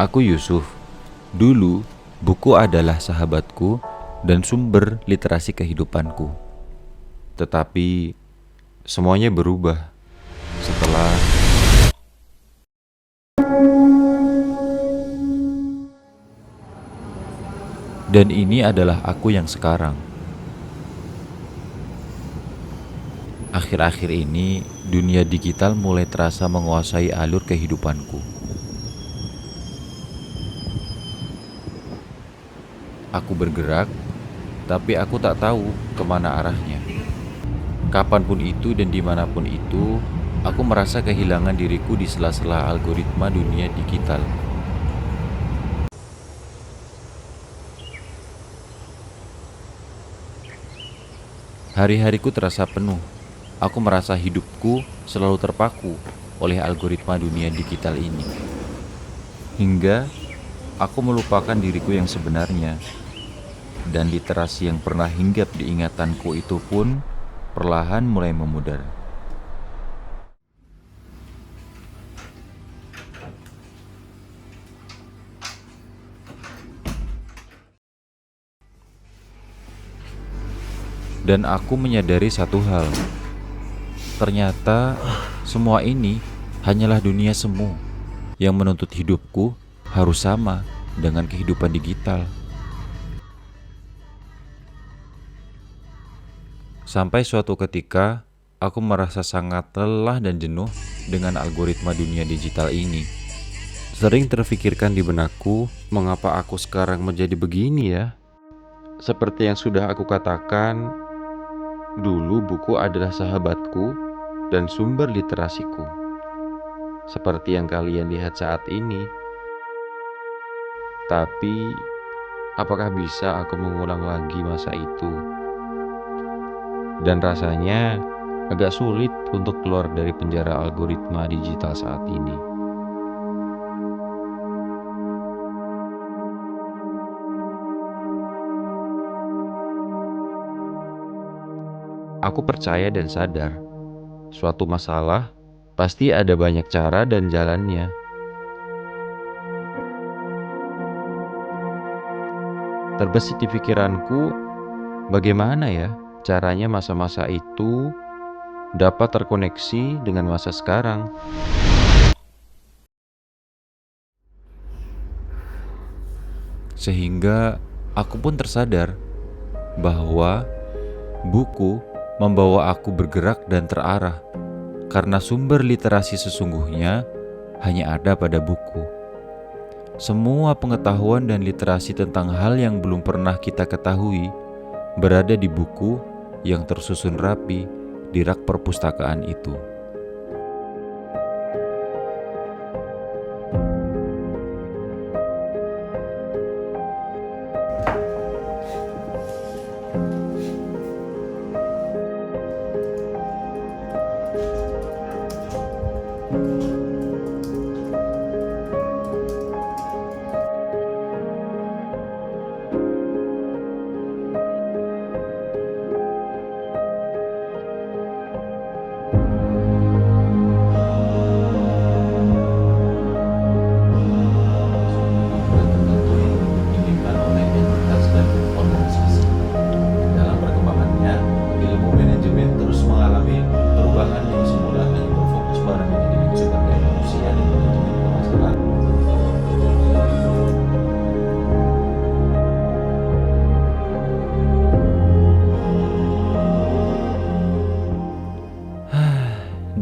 Aku Yusuf. Dulu, buku adalah sahabatku dan sumber literasi kehidupanku. Tetapi, semuanya berubah setelah... Dan ini adalah aku yang sekarang. Akhir-akhir ini, dunia digital mulai terasa menguasai alur kehidupanku. Aku bergerak, tapi aku tak tahu kemana arahnya. Kapanpun itu dan dimanapun itu, aku merasa kehilangan diriku di sela-sela algoritma dunia digital. Hari-hariku terasa penuh. Aku merasa hidupku selalu terpaku oleh algoritma dunia digital ini. Hingga aku melupakan diriku yang sebenarnya. Dan literasi yang pernah hinggap di ingatanku itu pun perlahan mulai memudar. Dan aku menyadari satu hal. Ternyata semua ini hanyalah dunia semu yang menuntut hidupku harus sama dengan kehidupan digital. Sampai suatu ketika, aku merasa sangat lelah dan jenuh dengan algoritma dunia digital ini. Sering terfikirkan di benakku, mengapa aku sekarang menjadi begini ya? Seperti yang sudah aku katakan, dulu buku adalah sahabatku dan sumber literasiku. Seperti yang kalian lihat saat ini. Tapi, apakah bisa aku mengulang lagi masa itu? Dan rasanya agak sulit untuk keluar dari penjara algoritma digital saat ini. Aku percaya dan sadar, suatu masalah pasti ada banyak cara dan jalannya. Terbesit di pikiranku, bagaimana ya caranya masa-masa itu dapat terkoneksi dengan masa sekarang. Sehingga aku pun tersadar bahwa buku membawa aku bergerak dan terarah, karena sumber literasi sesungguhnya hanya ada pada buku. Semua pengetahuan dan literasi tentang hal yang belum pernah kita ketahui berada di buku yang tersusun rapi di rak perpustakaan itu.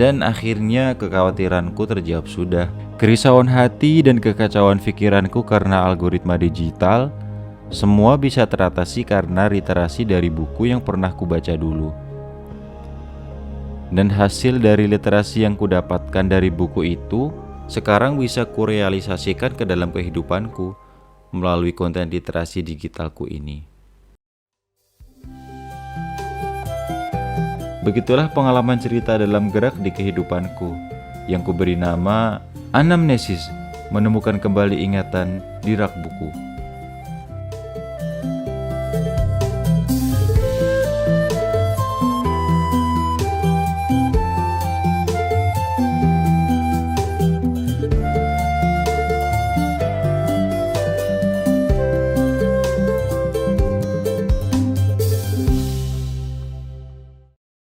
Dan akhirnya kekhawatiranku terjawab sudah. Kerisauan hati dan kekacauan pikiranku karena algoritma digital, semua bisa teratasi karena literasi dari buku yang pernah kubaca dulu. Dan hasil dari literasi yang kudapatkan dari buku itu, sekarang bisa kurealisasikan ke dalam kehidupanku melalui konten literasi digitalku ini. Begitulah pengalaman cerita dalam gerak di kehidupanku yang kuberi nama Anamnesis, menemukan kembali ingatan di rak buku.